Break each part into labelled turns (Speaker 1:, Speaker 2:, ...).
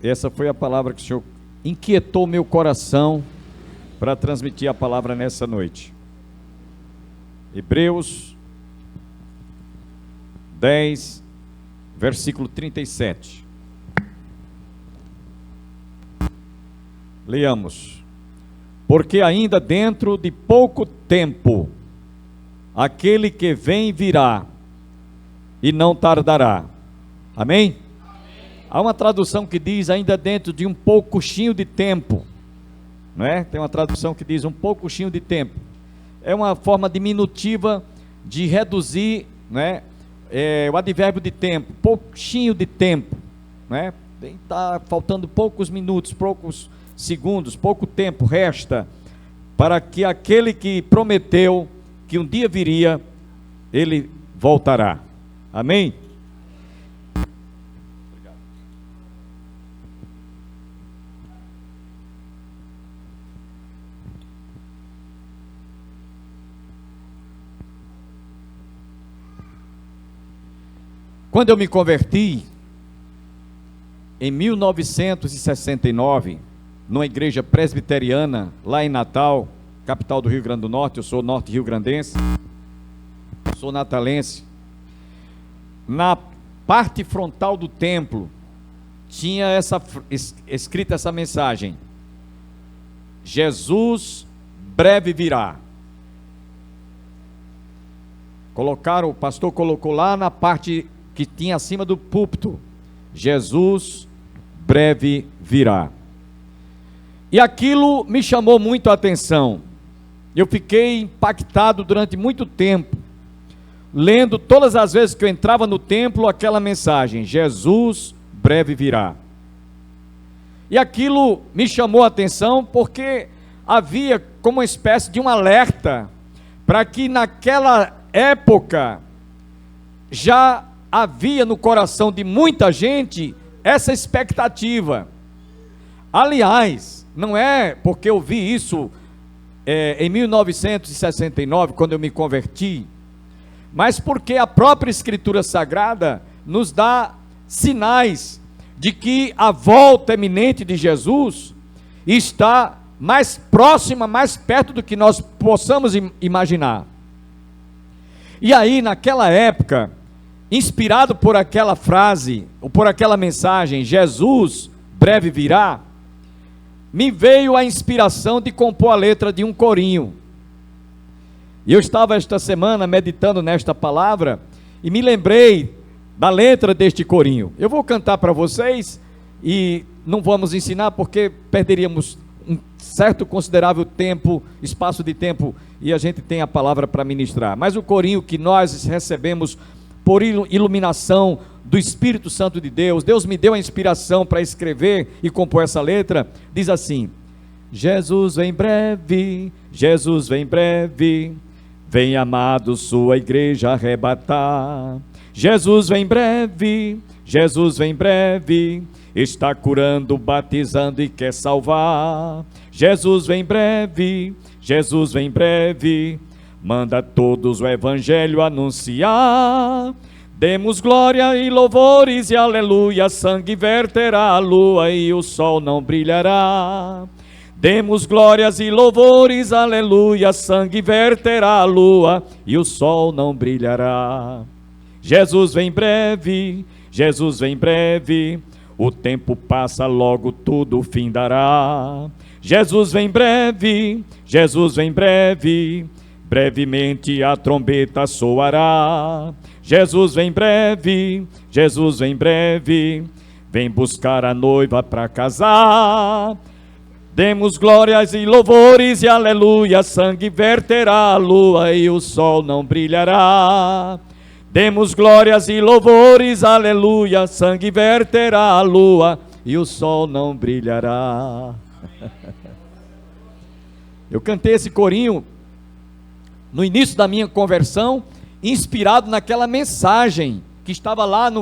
Speaker 1: essa foi a palavra que o Senhor inquietou meu coração para transmitir a palavra nessa noite. Hebreus 10, versículo 37. Leamos. Porque ainda dentro de pouco tempo, aquele que vem virá, e não tardará. Amém? Há uma tradução que diz ainda dentro de um pouquinho de tempo, não é? Tem uma tradução que diz um pouquinho de tempo. É uma forma diminutiva de reduzir, não é? O advérbio de tempo, pouquinho de tempo, não é? Está faltando poucos minutos, poucos segundos, pouco tempo resta para que aquele que prometeu que um dia viria, ele voltará. Amém? Obrigado. Quando eu me converti, em 1969, numa igreja presbiteriana, lá em Natal, capital do Rio Grande do Norte, eu sou norte-riograndense, sou natalense. Na parte frontal do templo, tinha escrita essa mensagem: Jesus breve virá. O pastor colocou lá na parte que tinha acima do púlpito: Jesus breve virá. E aquilo me chamou muito a atenção. Eu fiquei impactado durante muito tempo, lendo todas as vezes que eu entrava no templo aquela mensagem: Jesus breve virá. E aquilo me chamou a atenção porque havia como uma espécie de um alerta para que naquela época já havia no coração de muita gente essa expectativa. Aliás, não é porque eu vi isso em 1969, quando eu me converti, mas porque a própria Escritura Sagrada nos dá sinais de que a volta iminente de Jesus está mais próxima, mais perto do que nós possamos imaginar. E aí, naquela época, inspirado por aquela frase, ou por aquela mensagem, Jesus breve virá, me veio a inspiração de compor a letra de um corinho. E eu estava esta semana meditando nesta palavra e me lembrei da letra deste corinho. Eu vou cantar para vocês e não vamos ensinar porque perderíamos um certo considerável tempo, espaço de tempo, e a gente tem a palavra para ministrar. Mas o corinho que nós recebemos por iluminação do Espírito Santo de Deus, Deus me deu a inspiração para escrever e compor essa letra, diz assim: Jesus vem breve, Jesus vem breve, vem amado sua igreja arrebatar. Jesus vem breve, Jesus vem breve, está curando, batizando e quer salvar. Jesus vem breve, Jesus vem breve, manda todos o evangelho anunciar. Demos glória e louvores e aleluia, sangue verterá a lua e o sol não brilhará. Demos glórias e louvores, aleluia, sangue verterá a lua e o sol não brilhará. Jesus vem breve, Jesus vem breve, o tempo passa, logo tudo findará. Jesus vem breve, Jesus vem breve, brevemente a trombeta soará. Jesus vem breve, Jesus vem breve, vem buscar a noiva para casar. Demos glórias e louvores e aleluia, sangue verterá a lua e o sol não brilhará. Demos glórias e louvores, aleluia, sangue verterá a lua e o sol não brilhará. Eu cantei esse corinho no início da minha conversão, inspirado naquela mensagem que estava lá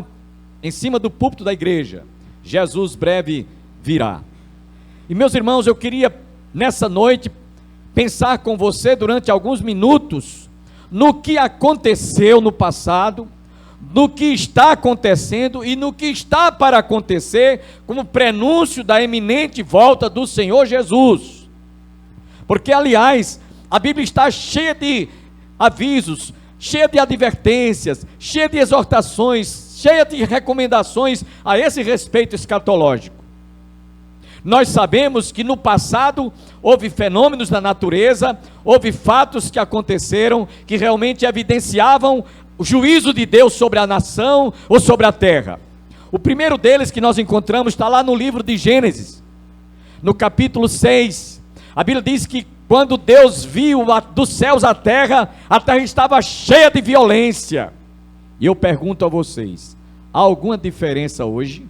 Speaker 1: em cima do púlpito da igreja: Jesus breve virá. E meus irmãos, eu queria nessa noite pensar com você durante alguns minutos no que aconteceu no passado, no que está acontecendo e no que está para acontecer, como prenúncio da iminente volta do Senhor Jesus. Porque, aliás, a Bíblia está cheia de avisos, cheia de advertências, cheia de exortações, cheia de recomendações a esse respeito escatológico. Nós sabemos que no passado houve fenômenos da natureza, houve fatos que aconteceram que realmente evidenciavam o juízo de Deus sobre a nação ou sobre a terra. O primeiro deles que nós encontramos está lá no livro de Gênesis, no capítulo 6. A Bíblia diz que quando Deus viu dos céus a terra estava cheia de violência. E eu pergunto a vocês, há alguma diferença hoje?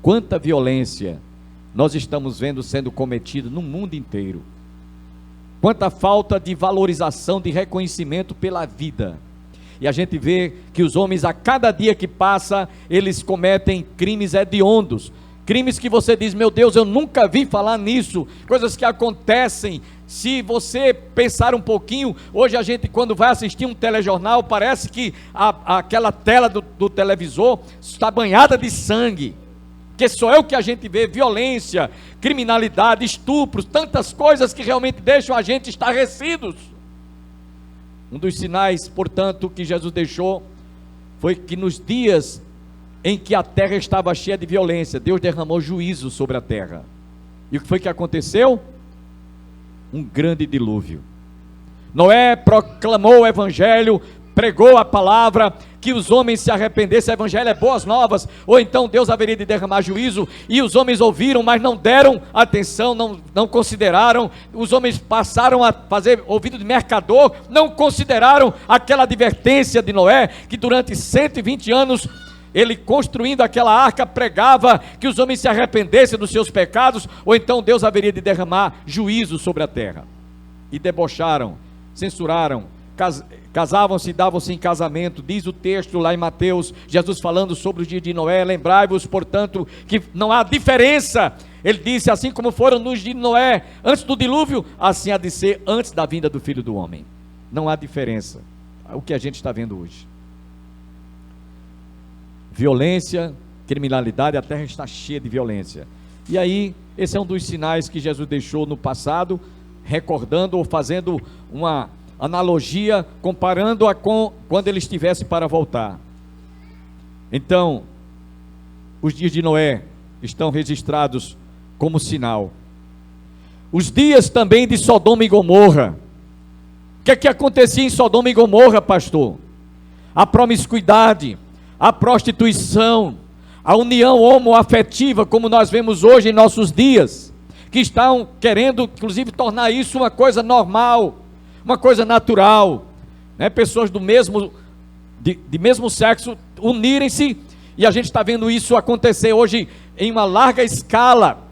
Speaker 1: Quanta violência nós estamos vendo sendo cometida no mundo inteiro. Quanta falta de valorização, de reconhecimento pela vida. E a gente vê que os homens, a cada dia que passa, eles cometem crimes hediondos. Crimes que você diz, meu Deus, eu nunca vi falar nisso. Coisas que acontecem. Se você pensar um pouquinho, hoje a gente quando vai assistir um telejornal, parece que aquela tela do televisor está banhada de sangue. Que só é o que a gente vê, violência, criminalidade, estupros, tantas coisas que realmente deixam a gente estarrecidos. Um dos sinais, portanto, que Jesus deixou, foi que nos dias em que a terra estava cheia de violência, Deus derramou juízo sobre a terra. E o que foi que aconteceu? Um grande dilúvio. Noé proclamou o evangelho, pregou a palavra, que os homens se arrependessem. O evangelho é boas novas, ou então Deus haveria de derramar juízo, e os homens ouviram, mas não deram atenção, não consideraram. Os homens passaram a fazer ouvido de mercador, não consideraram aquela advertência de Noé, que durante 120 anos, ele construindo aquela arca, pregava que os homens se arrependessem dos seus pecados, ou então Deus haveria de derramar juízo sobre a terra. E debocharam, censuraram, casavam-se e davam-se em casamento. Diz o texto lá em Mateus, Jesus falando sobre os dias de Noé: lembrai-vos, portanto, que não há diferença. Ele disse, assim como foram nos dias de Noé antes do dilúvio, assim há de ser antes da vinda do Filho do Homem. Não há diferença. O que a gente está vendo hoje: violência, criminalidade, a terra está cheia de violência. E aí, esse é um dos sinais que Jesus deixou no passado, recordando ou fazendo uma analogia, comparando-a com quando ele estivesse para voltar. Então, os dias de Noé estão registrados como sinal. Os dias também de Sodoma e Gomorra. O que é que acontecia em Sodoma e Gomorra, pastor? A promiscuidade, a prostituição, a união homoafetiva, como nós vemos hoje em nossos dias, que estão querendo, inclusive, tornar isso uma coisa normal, uma coisa natural, né? Pessoas do mesmo sexo unirem-se, e a gente está vendo isso acontecer hoje em uma larga escala.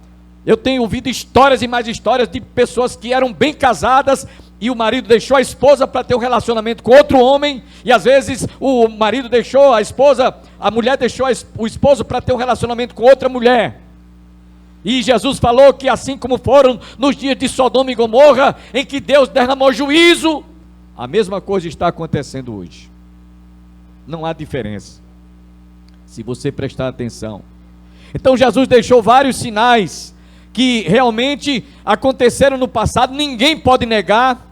Speaker 1: Eu tenho ouvido histórias e mais histórias de pessoas que eram bem casadas, e o marido deixou a esposa para ter um relacionamento com outro homem, e às vezes o marido deixou a esposa, a mulher deixou o esposo para ter um relacionamento com outra mulher. E Jesus falou que assim como foram nos dias de Sodoma e Gomorra, em que Deus derramou juízo, a mesma coisa está acontecendo hoje. Não há diferença, se você prestar atenção. Então Jesus deixou vários sinais que realmente aconteceram no passado, ninguém pode negar,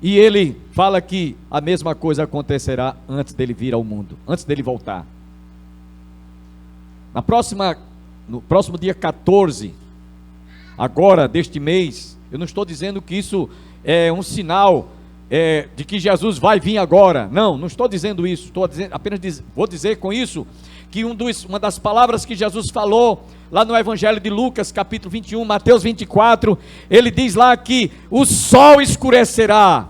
Speaker 1: e ele fala que a mesma coisa acontecerá antes dele vir ao mundo, antes dele voltar. No próximo dia 14, agora deste mês, eu não estou dizendo que isso é um sinal de que Jesus vai vir agora, não estou dizendo isso, estou dizendo, vou dizer com isso, que uma das palavras que Jesus falou, lá no Evangelho de Lucas, capítulo 21, Mateus 24, ele diz lá que o sol escurecerá,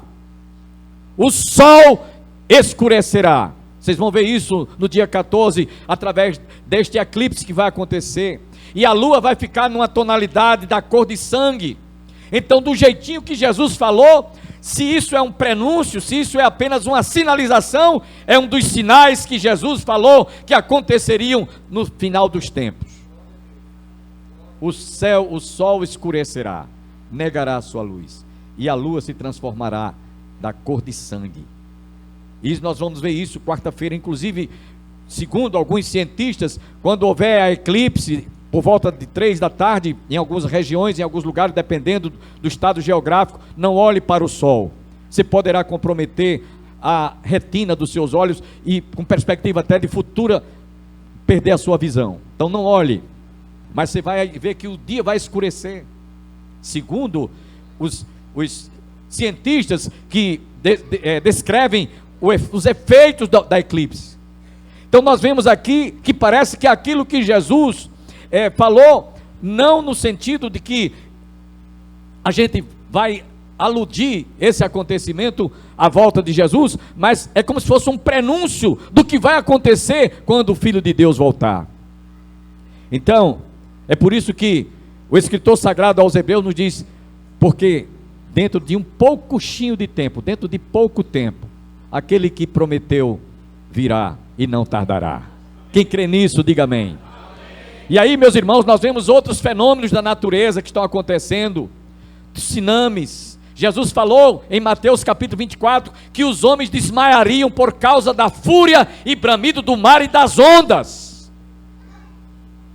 Speaker 1: vocês vão ver isso no dia 14, através deste eclipse que vai acontecer, e a lua vai ficar numa tonalidade da cor de sangue. Então, do jeitinho que Jesus falou, se isso é um prenúncio, se isso é apenas uma sinalização, é um dos sinais que Jesus falou que aconteceriam no final dos tempos. O sol escurecerá, negará a sua luz, e a lua se transformará da cor de sangue. E nós vamos ver isso quarta-feira, inclusive, segundo alguns cientistas, quando houver a eclipse, por volta de 3 da tarde, em algumas regiões, em alguns lugares, dependendo do estado geográfico, não olhe para o sol. Você poderá comprometer a retina dos seus olhos e, com perspectiva até de futura, perder a sua visão. Então não olhe, mas você vai ver que o dia vai escurecer. Segundo os cientistas que descrevem os efeitos da eclipse. Então nós vemos aqui que parece que aquilo que Jesus falou, não no sentido de que a gente vai aludir esse acontecimento à volta de Jesus, mas é como se fosse um prenúncio do que vai acontecer quando o Filho de Deus voltar. Então, é por isso que o escritor sagrado aos Hebreus nos diz, porque dentro de um pouquinho de tempo, dentro de pouco tempo, aquele que prometeu virá e não tardará. Quem crê nisso, diga amém. E aí, meus irmãos, nós vemos outros fenômenos da natureza que estão acontecendo, tsunamis. Jesus falou em Mateus capítulo 24, que os homens desmaiariam por causa da fúria e bramido do mar e das ondas.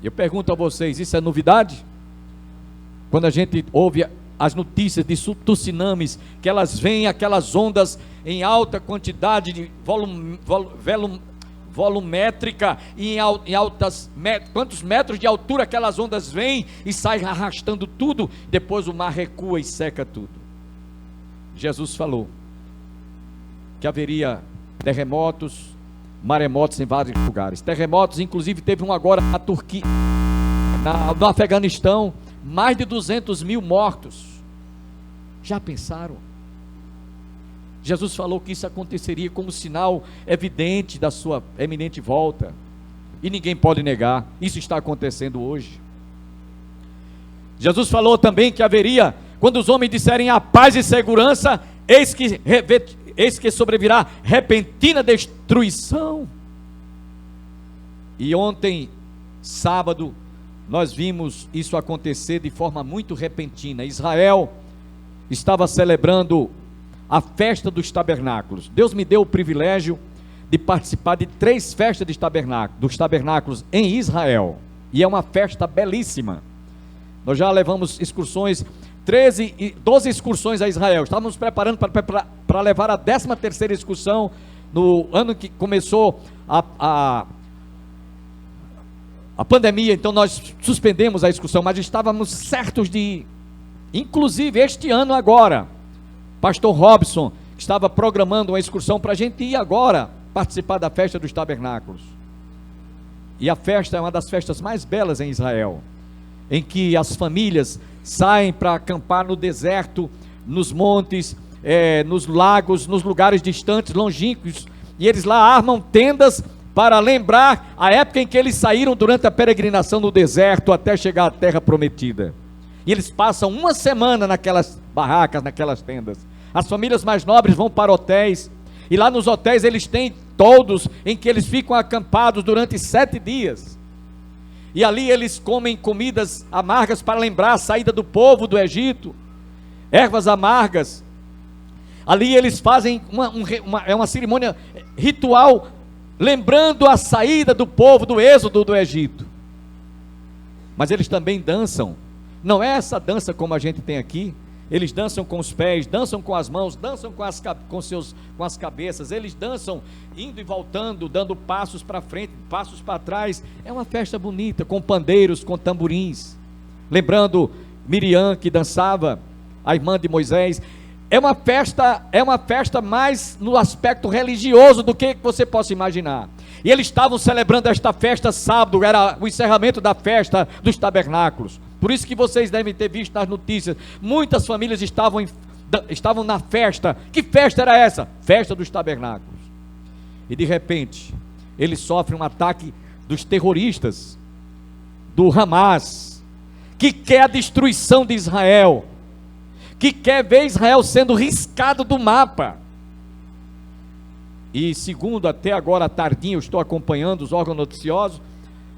Speaker 1: Eu pergunto a vocês, isso é novidade? Quando a gente ouve as notícias de tsunamis, que elas vêm, aquelas ondas em alta quantidade de volumétrica, e em altas, quantos metros de altura aquelas ondas vêm e saem arrastando tudo, depois o mar recua e seca tudo. Jesus falou que haveria terremotos, maremotos em vários lugares, terremotos, inclusive teve um agora na Turquia, no Afeganistão, mais de 200 mil mortos. Já pensaram? Jesus falou que isso aconteceria como sinal evidente da sua eminente volta, e ninguém pode negar, isso está acontecendo hoje. Jesus falou também que haveria, quando os homens disserem a paz e segurança, eis que sobrevirá repentina destruição. E ontem, sábado, nós vimos isso acontecer de forma muito repentina. Israel estava celebrando a festa dos tabernáculos. Deus me deu o privilégio de participar de 3 festas dos tabernáculos em Israel, e é uma festa belíssima. Nós já levamos excursões, 12 excursões a Israel. Estávamos preparando para levar a 13ª excursão no ano que começou a pandemia, então nós suspendemos a excursão, mas estávamos certos de ir. Inclusive este ano agora, pastor Robson estava programando uma excursão para a gente ir agora participar da festa dos tabernáculos. E a festa é uma das festas mais belas em Israel, em que as famílias saem para acampar no deserto, nos montes, nos lagos, nos lugares distantes, longínquos, e eles lá armam tendas para lembrar a época em que eles saíram durante a peregrinação no deserto até chegar à terra prometida. E eles passam uma semana naquelas barracas, naquelas tendas. As famílias mais nobres vão para hotéis, e lá nos hotéis eles têm toldos em que eles ficam acampados durante 7 dias. E ali eles comem comidas amargas para lembrar a saída do povo do Egito, ervas amargas. Ali eles fazem uma cerimônia ritual, lembrando a saída do povo do êxodo do Egito. Mas eles também dançam. Não é essa dança como a gente tem aqui. Eles dançam com os pés, dançam com as mãos, dançam com as cabeças. Eles dançam indo e voltando, dando passos para frente, passos para trás. É uma festa bonita, com pandeiros, com tamborins, lembrando Miriam, que dançava, a irmã de Moisés. É uma festa mais no aspecto religioso do que você possa imaginar. E eles estavam celebrando esta festa sábado, era o encerramento da festa dos tabernáculos. Por isso que vocês devem ter visto nas notícias, muitas famílias estavam na festa. Que festa era essa? Festa dos tabernáculos. E de repente, eles sofrem um ataque dos terroristas, do Hamas, que quer a destruição de Israel, que quer ver Israel sendo riscado do mapa. E segundo até agora à tardinha, eu estou acompanhando os órgãos noticiosos,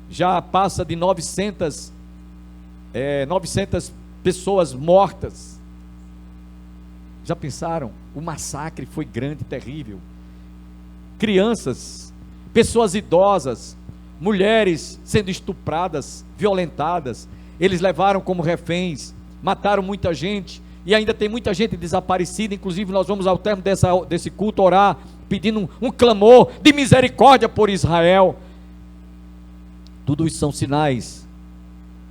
Speaker 1: já passa de 900 pessoas mortas. Já pensaram? O massacre foi grande, terrível. crianças, pessoas idosas, mulheres sendo estupradas, violentadas. Eles levaram como reféns, mataram muita gente, e ainda tem muita gente desaparecida. Inclusive nós vamos ao término desse culto orar, pedindo um clamor de misericórdia por Israel. Tudo isso são sinais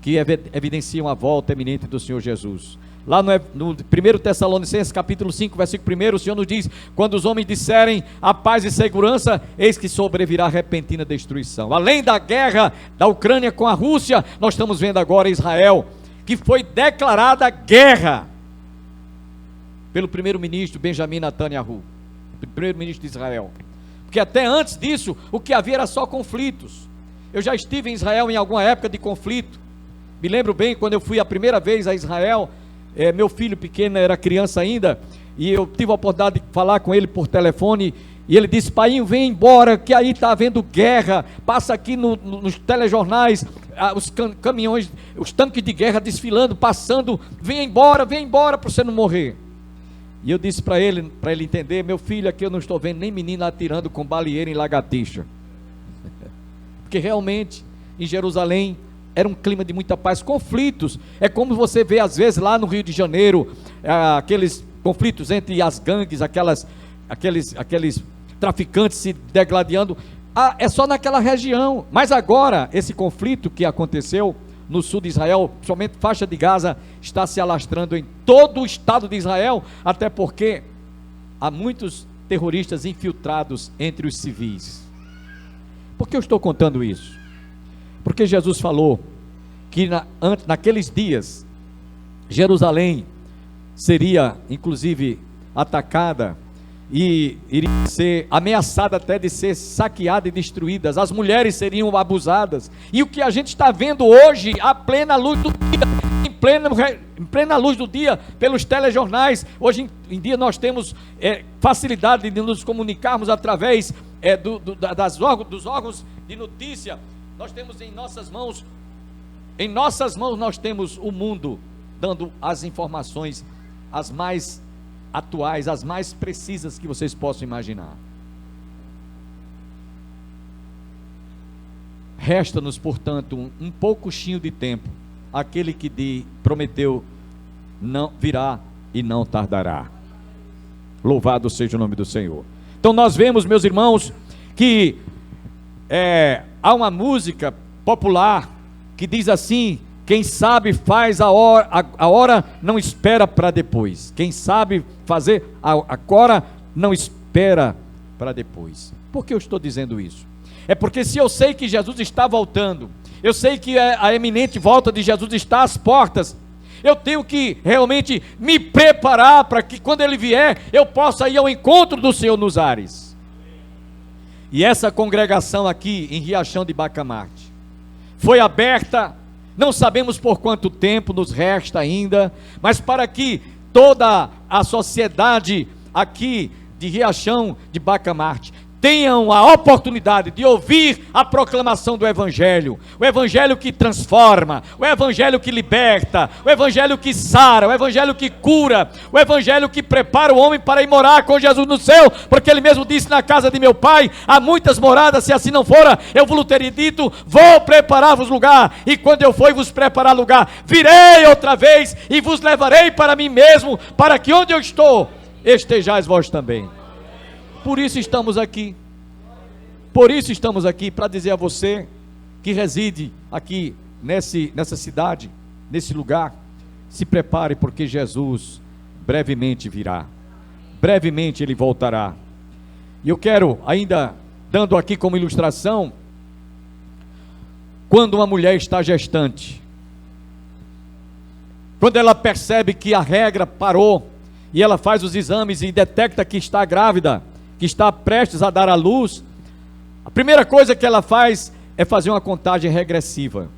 Speaker 1: que evidenciam a volta iminente do Senhor Jesus. Lá no 1 Tessalonicenses capítulo 5, versículo 1, o Senhor nos diz: quando os homens disserem a paz e segurança, eis que sobrevirá repentina destruição. Além da guerra da Ucrânia com a Rússia, nós estamos vendo agora Israel, que foi declarada guerra pelo primeiro-ministro Benjamin Netanyahu, primeiro-ministro de Israel. Porque até antes disso, o que havia era só conflitos. Eu já estive em Israel em alguma época de conflito. Me lembro bem, quando eu fui a primeira vez a Israel, meu filho pequeno era criança ainda, e eu tive a oportunidade de falar com ele por telefone, e ele disse: "Paiinho, vem embora, que aí está havendo guerra, passa aqui nos telejornais, os caminhões, os tanques de guerra desfilando, passando, vem embora para você não morrer." E eu disse para ele entender: "Meu filho, aqui eu não estou vendo nem menina atirando com baleeira em lagartixa." Porque realmente, em Jerusalém, era um clima de muita paz. Conflitos, é como você vê às vezes lá no Rio de Janeiro, aqueles conflitos entre as gangues, aqueles traficantes se degladiando. É só naquela região. Mas agora, esse conflito que aconteceu no sul de Israel, principalmente faixa de Gaza, está se alastrando em todo o estado de Israel, até porque há muitos terroristas infiltrados entre os civis. Por que eu estou contando isso? Porque Jesus falou que naqueles dias, Jerusalém seria inclusive atacada e iria ser ameaçada até de ser saqueada e destruída. As mulheres seriam abusadas. E o que a gente está vendo hoje, à plena luz do dia, em plena luz do dia, pelos telejornais, hoje em dia nós temos facilidade de nos comunicarmos através dos órgãos de notícia. Nós temos em nossas mãos nós temos o mundo dando as informações as mais atuais, as mais precisas que vocês possam imaginar. Resta-nos, portanto, um pouquinho de tempo. Aquele que prometeu não virá e não tardará. Louvado seja o nome do Senhor. Então nós vemos, meus irmãos, que há uma música popular que diz assim: quem sabe faz a hora não espera para depois. Quem sabe fazer agora não espera para depois. Por que eu estou dizendo isso? É porque se eu sei que Jesus está voltando, eu sei que a eminente volta de Jesus está às portas, eu tenho que realmente me preparar para que quando Ele vier, eu possa ir ao encontro do Senhor nos ares. E essa congregação aqui em Riachão de Bacamarte foi aberta, não sabemos por quanto tempo nos resta ainda, mas para que toda a sociedade aqui de Riachão de Bacamarte tenham a oportunidade de ouvir a proclamação do Evangelho, o Evangelho que transforma, o Evangelho que liberta, o Evangelho que sara, o Evangelho que cura, o Evangelho que prepara o homem para ir morar com Jesus no céu, porque Ele mesmo disse: na casa de meu Pai há muitas moradas, se assim não fora, eu vos teria dito, vou preparar-vos lugar, e quando eu for vos preparar lugar, virei outra vez e vos levarei para mim mesmo, para que onde eu estou, estejais vós também. Por isso estamos aqui. Por isso estamos aqui, para dizer a você que reside aqui nessa cidade, nesse lugar: se prepare, porque Jesus brevemente virá. Brevemente Ele voltará. E eu quero ainda, dando aqui como ilustração, quando uma mulher está gestante, quando ela percebe que a regra parou, e ela faz os exames e detecta que está grávida, que está prestes a dar à luz, a primeira coisa que ela faz é fazer uma contagem regressiva.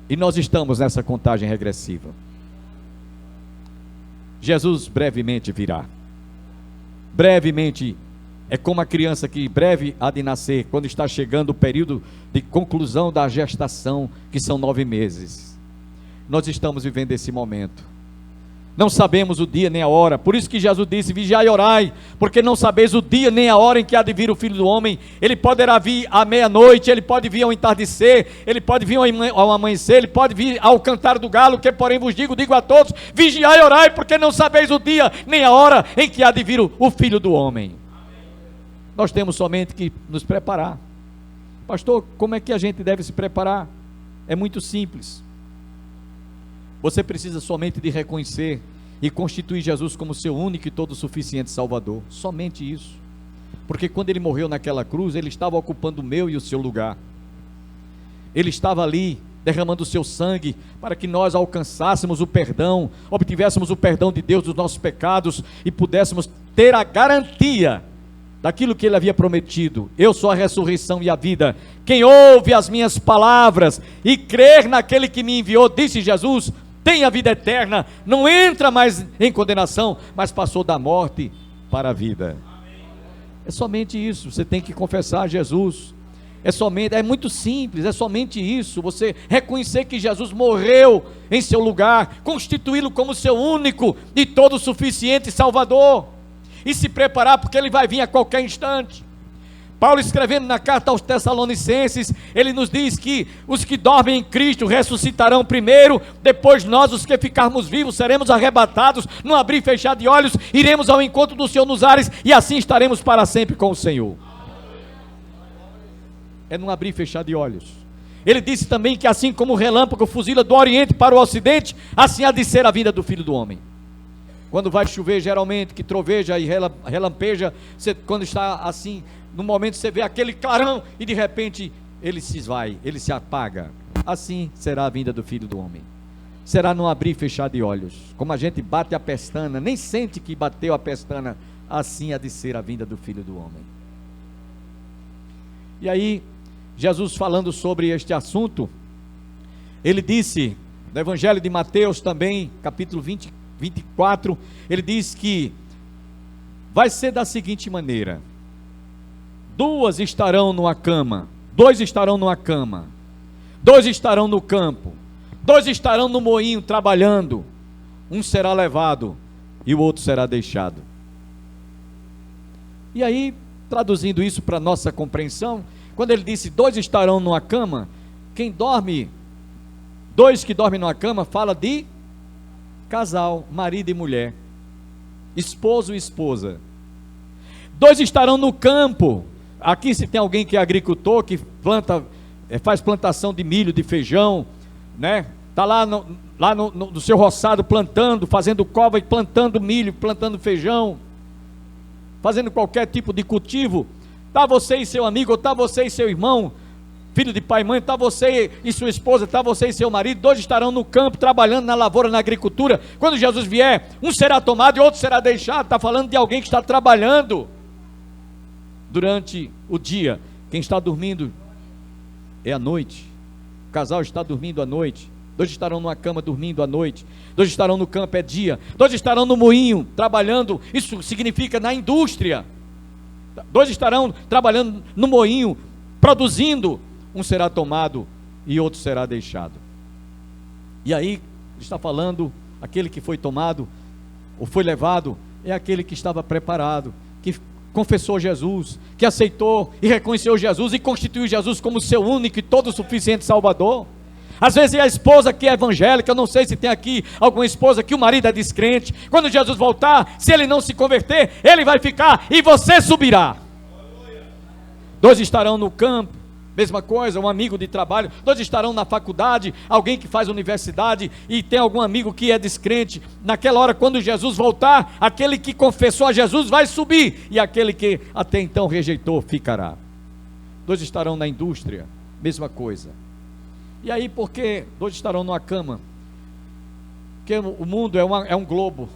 Speaker 1: E nós estamos nessa contagem regressiva. Jesus brevemente virá. Brevemente, é como a criança que breve há de nascer, quando está chegando o período de conclusão da gestação, que são 9 meses. Nós estamos vivendo esse momento. não sabemos o dia nem a hora. Por isso que Jesus disse: vigiai e orai, porque não sabeis o dia nem a hora em que há de vir o Filho do Homem. Ele poderá vir à meia-noite, ele pode vir ao entardecer, ele pode vir ao amanhecer, ele pode vir ao cantar do galo. Que porém vos digo a todos: vigiai e orai, porque não sabeis o dia nem a hora em que há de vir o Filho do Homem. Nós temos somente que nos preparar. Pastor, como é que a gente deve se preparar? É muito simples. Você precisa somente de reconhecer e constituir Jesus como seu único e todo suficiente Salvador. Somente isso. Porque quando ele morreu naquela cruz, ele estava ocupando o meu e o seu lugar. Ele estava ali derramando o seu sangue para que nós alcançássemos o perdão, obtivéssemos o perdão de Deus dos nossos pecados e pudéssemos ter a garantia daquilo que ele havia prometido. Eu sou a ressurreição e a vida. Quem ouve as minhas palavras e crer naquele que me enviou, disse Jesus, tem a vida eterna, não entra mais em condenação, mas passou da morte para a vida. É somente isso. Você tem que confessar Jesus. É muito simples, é somente isso. Você reconhecer que Jesus morreu em seu lugar, constituí-lo como seu único e todo suficiente Salvador, e se preparar, porque ele vai vir a qualquer instante. Paulo, escrevendo na carta aos Tessalonicenses, ele nos diz que os que dormem em Cristo ressuscitarão primeiro, depois nós, os que ficarmos vivos, seremos arrebatados, num abrir e fechar de olhos, iremos ao encontro do Senhor nos ares, e assim estaremos para sempre com o Senhor. É num abrir e fechar de olhos. Ele disse também que assim como o relâmpago fuzila do oriente para o ocidente, assim há de ser a vinda do Filho do Homem. Quando vai chover, geralmente, que troveja e relampeja, quando está assim, no momento você vê aquele clarão, e de repente ele se esvai, ele se apaga. Assim será a vinda do Filho do Homem. Será num abrir e fechar de olhos. Como a gente bate a pestana, nem sente que bateu a pestana, assim há de ser a vinda do Filho do Homem. E aí, Jesus falando sobre este assunto, ele disse, no Evangelho de Mateus também, capítulo 24, ele diz que vai ser da seguinte maneira: dois estarão numa cama, dois estarão no campo, dois estarão no moinho trabalhando, um será levado e o outro será deixado. E aí, traduzindo isso para nossa compreensão, quando ele disse dois estarão numa cama, dois que dormem numa cama, fala de casal, marido e mulher, esposo e esposa. Dois estarão no campo. Aqui, se tem alguém que é agricultor, que faz plantação de milho, de feijão, né? Está lá no seu roçado plantando, fazendo cova e plantando milho, plantando feijão, fazendo qualquer tipo de cultivo. Está você e seu amigo, ou está você e seu irmão, filho de pai e mãe, está você e sua esposa, está você e seu marido, dois estarão no campo, trabalhando na lavoura, na agricultura. Quando Jesus vier, um será tomado e outro será deixado. Está falando de alguém que está trabalhando durante o dia. Quem está dormindo é à noite. O casal está dormindo à noite. Dois estarão numa cama dormindo à noite. Dois estarão no campo, é dia. Dois estarão no moinho, trabalhando. Isso significa na indústria. Dois estarão trabalhando no moinho, produzindo. Um será tomado e outro será deixado. E aí está falando, aquele que foi tomado ou foi levado é aquele que estava preparado, que confessou Jesus, que aceitou e reconheceu Jesus e constituiu Jesus como seu único e todo suficiente Salvador. Às vezes é a esposa que é evangélica. Eu não sei se tem aqui alguma esposa que o marido é descrente. Quando Jesus voltar, se ele não se converter, ele vai ficar e você subirá. Dois estarão no campo, mesma coisa, um amigo de trabalho. Dois estarão na faculdade, alguém que faz universidade e tem algum amigo que é descrente. Naquela hora, quando Jesus voltar, aquele que confessou a Jesus vai subir, e aquele que até então rejeitou ficará. Dois estarão na indústria, mesma coisa. E aí, por que dois estarão numa cama? Porque o mundo é um globo.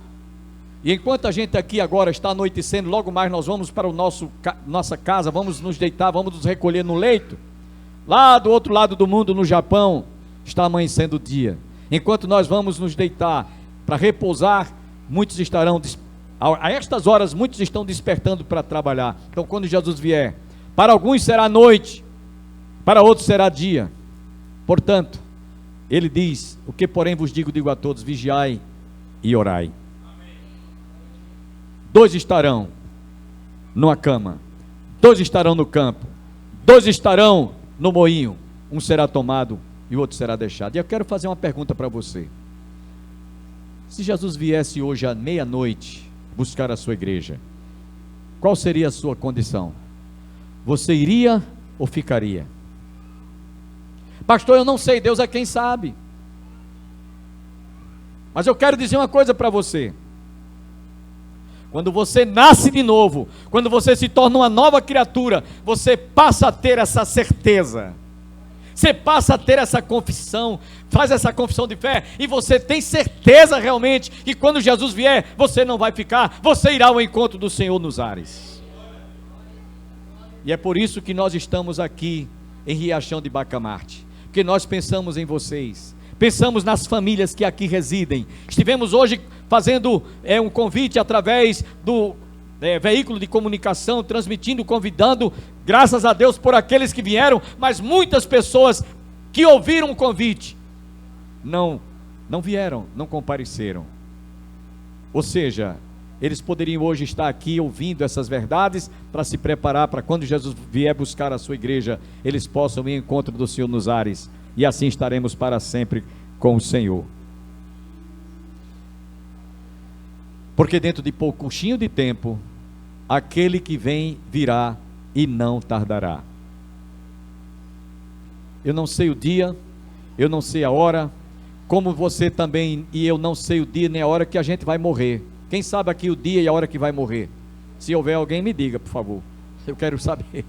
Speaker 1: E enquanto a gente aqui agora está anoitecendo, logo mais nós vamos para nossa casa, vamos nos deitar, vamos nos recolher no leito. Lá do outro lado do mundo, no Japão, está amanhecendo o dia. Enquanto nós vamos nos deitar para repousar, muitos estarão, a estas horas, muitos estão despertando para trabalhar. Então, quando Jesus vier, para alguns será noite, para outros será dia. Portanto, ele diz: o que porém vos digo a todos, vigiai e orai. 2 estarão numa cama, 2 estarão no campo, 2 estarão no moinho, um será tomado e o outro será deixado. E eu quero fazer uma pergunta para você. Se Jesus viesse hoje à meia-noite buscar a sua igreja, qual seria a sua condição? Você iria ou ficaria? Pastor, eu não sei, Deus é quem sabe. Mas eu quero dizer uma coisa para você. Quando você nasce de novo, quando você se torna uma nova criatura, você passa a ter essa certeza. Você passa a ter essa confissão, faz essa confissão de fé, e você tem certeza realmente que quando Jesus vier, você não vai ficar, você irá ao encontro do Senhor nos ares. E é por isso que nós estamos aqui em Riachão de Bacamarte, porque nós pensamos em vocês, pensamos nas famílias que aqui residem. Estivemos hoje fazendo um convite através do veículo de comunicação, transmitindo, convidando, graças a Deus por aqueles que vieram, mas muitas pessoas que ouviram o convite não vieram, não compareceram. Ou seja, eles poderiam hoje estar aqui ouvindo essas verdades para se preparar para quando Jesus vier buscar a sua igreja, eles possam ir ao encontro do Senhor nos ares, e assim estaremos para sempre com o Senhor. Porque dentro de pouquinho de tempo, aquele que vem virá e não tardará. Eu não sei o dia, eu não sei a hora, como você também e eu não sei o dia nem a hora que a gente vai morrer. Quem sabe aqui o dia e a hora que vai morrer? Se houver alguém, me diga, por favor. Eu quero saber.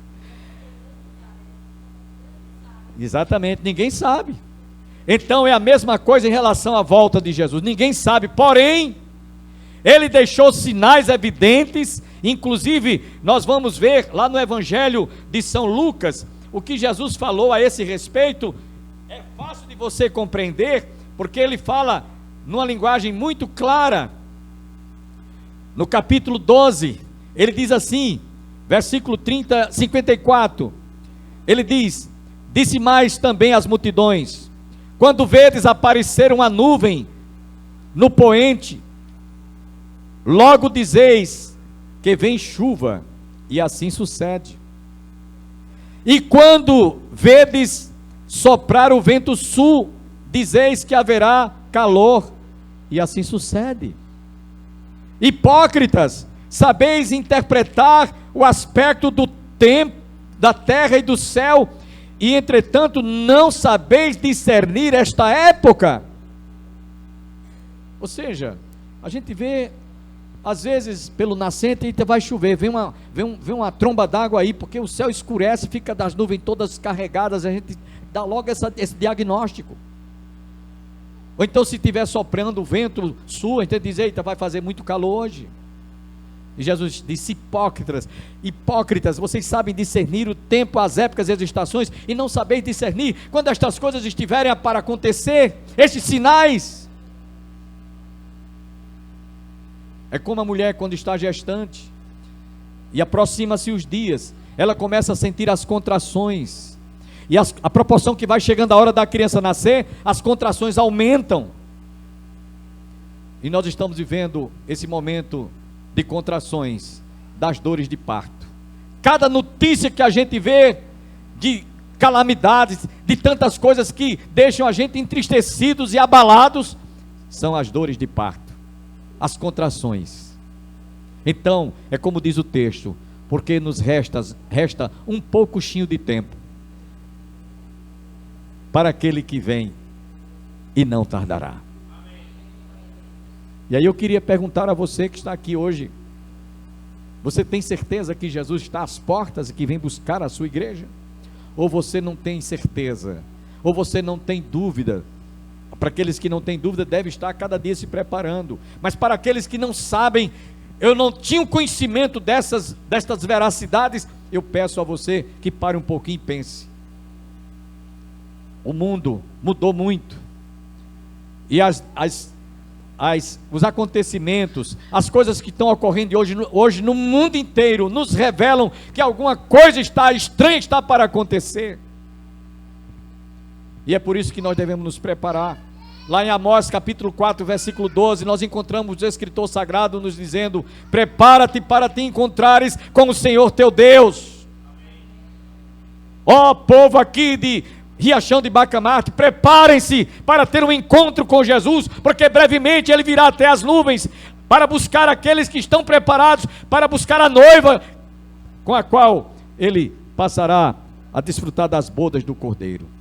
Speaker 1: Exatamente, ninguém sabe. Então é a mesma coisa em relação à volta de Jesus. Ninguém sabe, porém, ele deixou sinais evidentes. Inclusive, nós vamos ver lá no Evangelho de São Lucas, o que Jesus falou a esse respeito. É fácil de você compreender, porque ele fala numa linguagem muito clara. No capítulo 12, ele diz assim, versículo 54, ele diz: disse mais também às multidões: quando vedes aparecer uma nuvem no poente, logo dizeis que vem chuva, e assim sucede. E quando vedes soprar o vento sul, dizeis que haverá calor, e assim sucede. Hipócritas, sabeis interpretar o aspecto do tempo, da terra e do céu, e entretanto não sabeis discernir esta época. Ou seja, a gente vê às vezes pelo nascente e vai chover, vem uma tromba d'água aí, porque o céu escurece, fica das nuvens todas carregadas, a gente dá logo esse diagnóstico. Ou então se estiver soprando o vento sul, a gente diz: eita, vai fazer muito calor hoje. E Jesus disse: hipócritas, vocês sabem discernir o tempo, as épocas e as estações, e não sabeis discernir quando estas coisas estiverem para acontecer, estes sinais. É como a mulher quando está gestante, e aproxima-se os dias, ela começa a sentir as contrações, e a proporção que vai chegando a hora da criança nascer, as contrações aumentam, e nós estamos vivendo esse momento de contrações, das dores de parto. Cada notícia que a gente vê de calamidades, de tantas coisas que deixam a gente entristecidos e abalados, são as dores de parto, as contrações. Então, é como diz o texto: porque nos resta um pouquinho de tempo para aquele que vem e não tardará. E aí eu queria perguntar a você que está aqui hoje: você tem certeza que Jesus está às portas e que vem buscar a sua igreja? Ou você não tem certeza? Ou você não tem dúvida? Para aqueles que não têm dúvida, deve estar cada dia se preparando. Mas para aqueles que não sabem, eu não tinha conhecimento destas veracidades, eu peço a você que pare um pouquinho e pense. O mundo mudou muito, e os acontecimentos, as coisas que estão ocorrendo hoje no mundo inteiro, nos revelam que alguma coisa estranha está para acontecer. E é por isso que nós devemos nos preparar. Lá em Amós capítulo 4, versículo 12, nós encontramos o escritor sagrado nos dizendo: prepara-te para te encontrares com o Senhor teu Deus. Ó povo aqui de Riachão de Bacamarte, preparem-se para ter um encontro com Jesus, porque brevemente Ele virá até as nuvens, para buscar aqueles que estão preparados, para buscar a noiva, com a qual Ele passará a desfrutar das bodas do Cordeiro.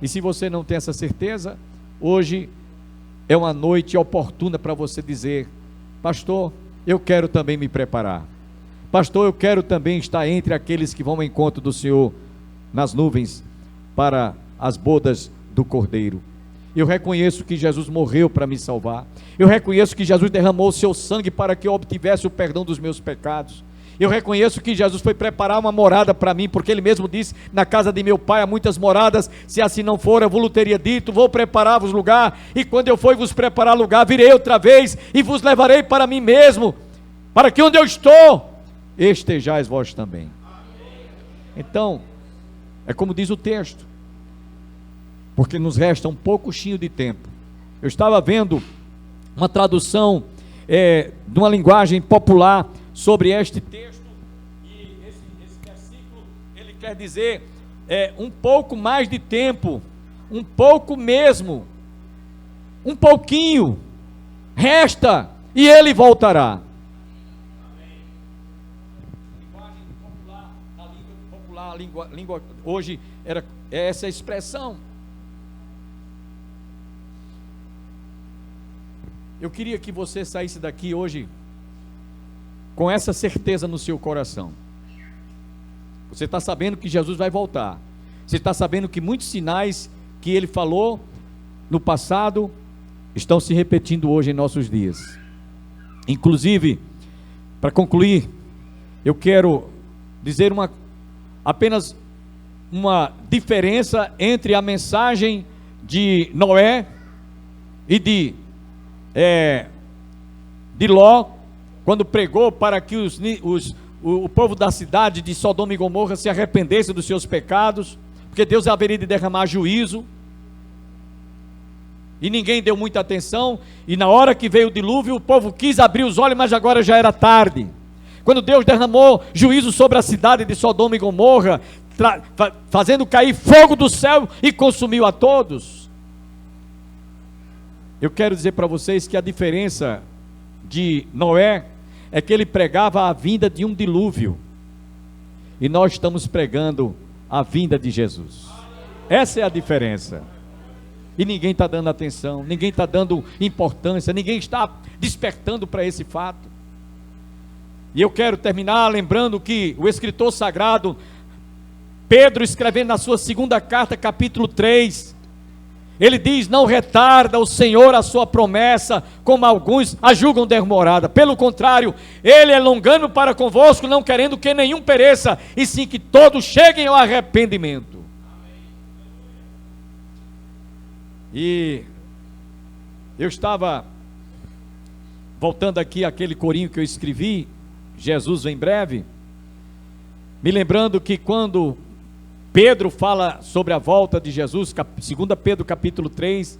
Speaker 1: E se você não tem essa certeza, hoje é uma noite oportuna para você dizer: pastor, eu quero também me preparar. Pastor, eu quero também estar entre aqueles que vão ao encontro do Senhor nas nuvens para as bodas do Cordeiro. Eu reconheço que Jesus morreu para me salvar. Eu reconheço que Jesus derramou o seu sangue para que eu obtivesse o perdão dos meus pecados. Eu reconheço que Jesus foi preparar uma morada para mim, porque Ele mesmo disse: na casa de meu Pai há muitas moradas, se assim não for, eu vos teria dito, vou preparar-vos lugar, e quando eu for vos preparar lugar, virei outra vez, e vos levarei para mim mesmo, para que onde eu estou, estejais vós também. Então, é como diz o texto, porque nos resta um pouquinho de tempo. Eu estava vendo uma tradução de uma linguagem popular sobre este texto, e esse versículo, ele quer dizer um pouco mais de tempo, um pouco mesmo, um pouquinho, resta, e Ele voltará. Linguagem popular, a língua popular, a língua hoje é essa expressão. Eu queria que você saísse daqui hoje com essa certeza no seu coração. Você está sabendo que Jesus vai voltar. Você está sabendo que muitos sinais que Ele falou no passado estão se repetindo hoje em nossos dias. Inclusive, para concluir, eu quero dizer apenas uma diferença entre a mensagem de Noé e de Ló, quando pregou para que o povo da cidade de Sodoma e Gomorra se arrependesse dos seus pecados, porque Deus haveria de derramar juízo, e ninguém deu muita atenção, e na hora que veio o dilúvio, o povo quis abrir os olhos, mas agora já era tarde. Quando Deus derramou juízo sobre a cidade de Sodoma e Gomorra, fazendo cair fogo do céu e consumiu a todos. Eu quero dizer para vocês que a diferença de Noé é que ele pregava a vinda de um dilúvio, e nós estamos pregando a vinda de Jesus. Essa é a diferença. E ninguém está dando atenção, ninguém está dando importância, ninguém está despertando para esse fato. E eu quero terminar lembrando que o escritor sagrado Pedro, escrevendo na sua segunda carta, capítulo 3, ele diz: não retarda o Senhor a sua promessa, como alguns a julgam demorada. Pelo contrário, Ele é longânimo para convosco, não querendo que nenhum pereça, e sim que todos cheguem ao arrependimento. E eu estava voltando aqui àquele corinho que eu escrevi, Jesus vem breve, me lembrando que quando Pedro fala sobre a volta de Jesus, 2 Pedro capítulo 3,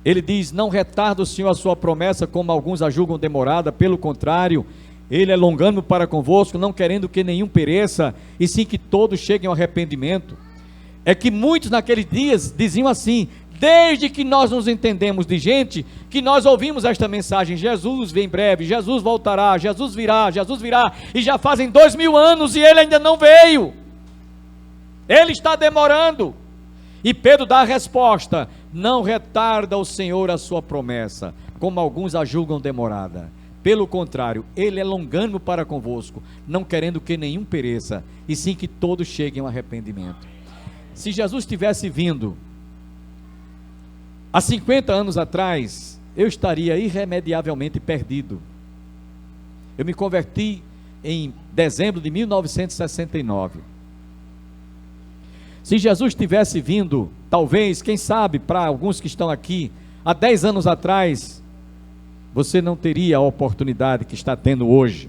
Speaker 1: ele diz: não retarda o Senhor a sua promessa, como alguns a julgam demorada, pelo contrário, Ele é longânimo para convosco, não querendo que nenhum pereça, e sim que todos cheguem ao arrependimento. É que muitos naqueles dias diziam assim: desde que nós nos entendemos de gente, que nós ouvimos esta mensagem: Jesus vem breve, Jesus voltará, Jesus virá, e já fazem 2000 anos e Ele ainda não veio. Ele está demorando. E Pedro dá a resposta: não retarda o Senhor a sua promessa, como alguns a julgam demorada. Pelo contrário, Ele é longânimo para convosco, não querendo que nenhum pereça, e sim que todos cheguem ao arrependimento. Se Jesus tivesse vindo há 50 anos atrás, eu estaria irremediavelmente perdido. Eu me converti em dezembro de 1969. Se Jesus tivesse vindo, talvez, quem sabe, para alguns que estão aqui, há 10 anos atrás, você não teria a oportunidade que está tendo hoje.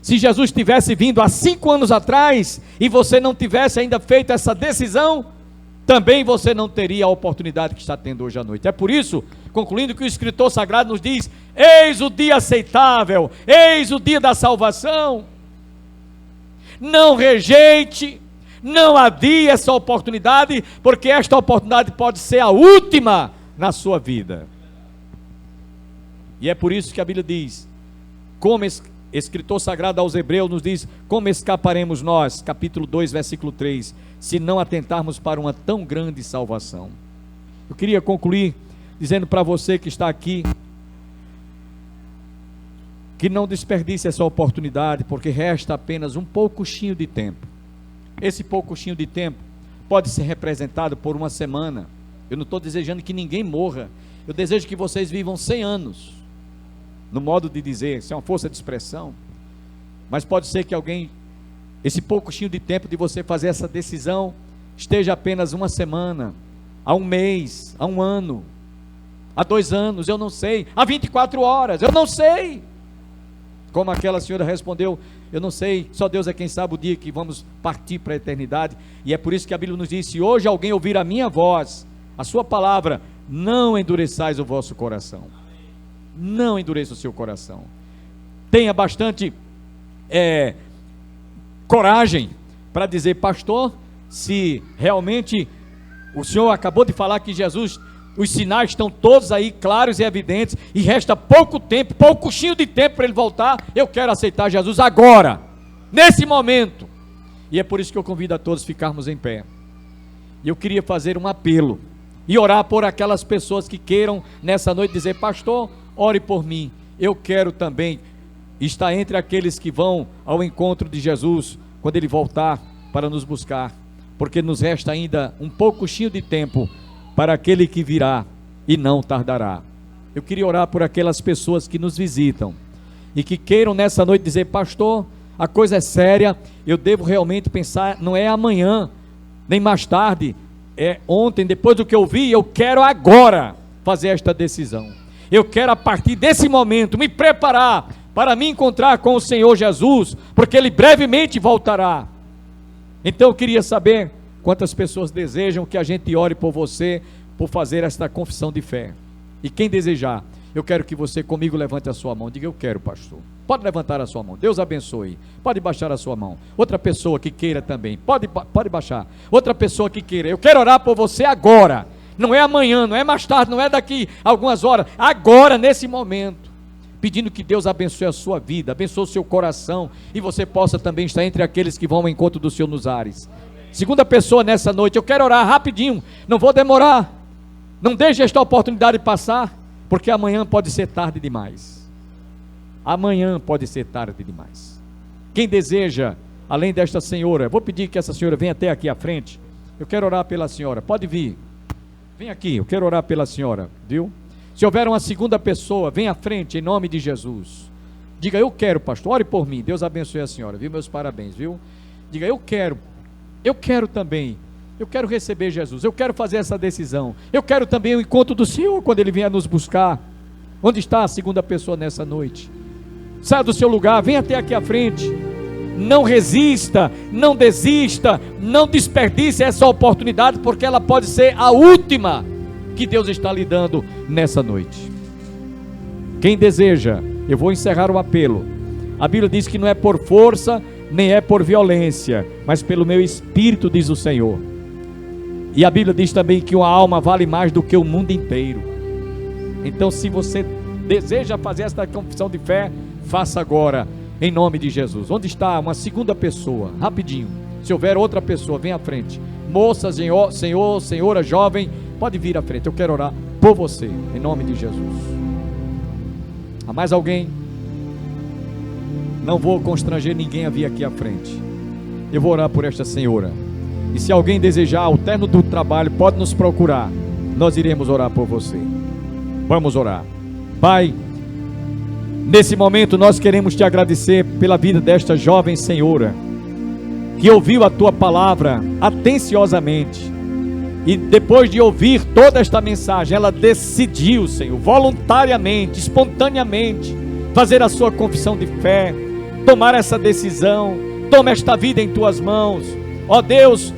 Speaker 1: Se Jesus tivesse vindo há 5 anos atrás, e você não tivesse ainda feito essa decisão, também você não teria a oportunidade que está tendo hoje à noite. É por isso, concluindo, que o escritor sagrado nos diz: eis o dia aceitável, eis o dia da salvação. Não rejeite, não adie essa oportunidade, porque esta oportunidade pode ser a última na sua vida. E é por isso que a Bíblia diz, como escritor sagrado aos Hebreus nos diz: como escaparemos nós, capítulo 2, versículo 3, se não atentarmos para uma tão grande salvação. Eu queria concluir dizendo para você que está aqui, que não desperdice essa oportunidade, porque resta apenas um pouquinho de tempo. Esse pouquinho de tempo pode ser representado por uma semana. Eu não estou desejando que ninguém morra, eu desejo que vocês vivam 100 anos, no modo de dizer, isso é uma força de expressão, mas pode ser que alguém, esse pouquinho de tempo de você fazer essa decisão, esteja apenas uma semana, a um mês, a um ano, a 2 anos, eu não sei, a 24 horas, eu não sei. Como aquela senhora respondeu: eu não sei, só Deus é quem sabe o dia que vamos partir para a eternidade. E é por isso que a Bíblia nos diz: se hoje alguém ouvir a minha voz, a sua palavra, não endureçais o vosso coração. Não endureça o seu coração. Tenha bastante coragem para dizer: pastor, se realmente o senhor acabou de falar que Jesus, os sinais estão todos aí claros e evidentes, e resta pouco tempo, pouquinho de tempo para ele voltar, eu quero aceitar Jesus agora, nesse momento. E é por isso que eu convido a todos a ficarmos em pé. E eu queria fazer um apelo e orar por aquelas pessoas que queiram nessa noite dizer: pastor, ore por mim, eu quero também estar entre aqueles que vão ao encontro de Jesus quando ele voltar para nos buscar, porque nos resta ainda um pouquinho de tempo para aquele que virá e não tardará. Eu queria orar por aquelas pessoas que nos visitam e que queiram nessa noite dizer: pastor, a coisa é séria, eu devo realmente pensar, não é amanhã, nem mais tarde, é ontem, depois do que eu vi, eu quero agora fazer esta decisão. Eu quero a partir desse momento me preparar para me encontrar com o Senhor Jesus, porque Ele brevemente voltará. Então eu queria saber quantas pessoas desejam que a gente ore por você, por fazer esta confissão de fé. E quem desejar, eu quero que você comigo levante a sua mão. Diga: eu quero, pastor. Pode levantar a sua mão. Deus abençoe. Pode baixar a sua mão. Outra pessoa que queira também, pode baixar. Outra pessoa que queira: eu quero orar por você agora. Não é amanhã, não é mais tarde, não é daqui a algumas horas. Agora, nesse momento. Pedindo que Deus abençoe a sua vida, abençoe o seu coração, e você possa também estar entre aqueles que vão ao encontro do Senhor nos ares. Segunda pessoa nessa noite: eu quero orar rapidinho, não vou demorar, não deixe esta oportunidade passar, porque amanhã pode ser tarde demais. Amanhã pode ser tarde demais. Quem deseja, além desta senhora, vou pedir que essa senhora venha até aqui à frente. Eu quero orar pela senhora, pode vir, vem aqui, eu quero orar pela senhora, viu? Se houver uma segunda pessoa, vem à frente em nome de Jesus. Diga: eu quero, pastor, ore por mim. Deus abençoe a senhora, viu? Meus parabéns, viu? Diga: eu quero também, eu quero receber Jesus, eu quero fazer essa decisão, eu quero também o encontro do Senhor quando Ele vier nos buscar. Onde está a segunda pessoa nessa noite? Saia do seu lugar, venha até aqui à frente. Não resista, não desista, não desperdice essa oportunidade, porque ela pode ser a última que Deus está lhe dando nessa noite. Quem deseja, eu vou encerrar o apelo. A Bíblia diz que não é por força, nem é por violência, mas pelo meu espírito, diz o Senhor. E a Bíblia diz também que uma alma vale mais do que o mundo inteiro. Então, se você deseja fazer esta confissão de fé, faça agora, em nome de Jesus. Onde está uma segunda pessoa? Rapidinho. Se houver outra pessoa, vem à frente. Moça, senhor, senhora, jovem, pode vir à frente. Eu quero orar por você, em nome de Jesus. Há mais alguém? Não vou constranger ninguém a vir aqui à frente. Eu vou orar por esta senhora. E se alguém desejar, ao término do trabalho, pode nos procurar. Nós iremos orar por você. Vamos orar. Pai, nesse momento nós queremos te agradecer pela vida desta jovem senhora, que ouviu a tua palavra atenciosamente. E depois de ouvir toda esta mensagem, ela decidiu, Senhor, voluntariamente, espontaneamente, fazer a sua confissão de fé, tomar essa decisão. Toma esta vida em tuas mãos, ó Deus,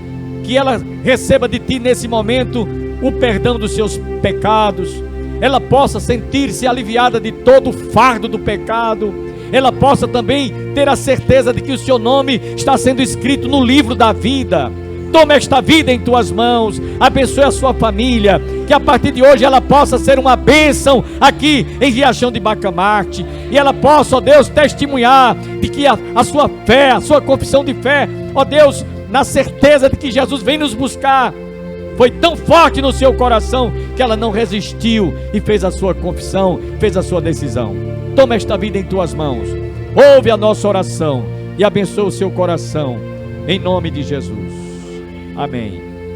Speaker 1: que ela receba de Ti nesse momento o perdão dos seus pecados, ela possa sentir-se aliviada de todo o fardo do pecado, ela possa também ter a certeza de que o seu nome está sendo escrito no livro da vida. Toma esta vida em Tuas mãos, abençoe a sua família, que a partir de hoje ela possa ser uma bênção aqui em Riachão de Bacamarte, e ela possa, ó Deus, testemunhar de que a sua fé, a sua confissão de fé, ó Deus, na certeza de que Jesus vem nos buscar, foi tão forte no seu coração, que ela não resistiu e fez a sua confissão, fez a sua decisão. Toma esta vida em Tuas mãos, ouve a nossa oração e abençoa o seu coração, em nome de Jesus. Amém.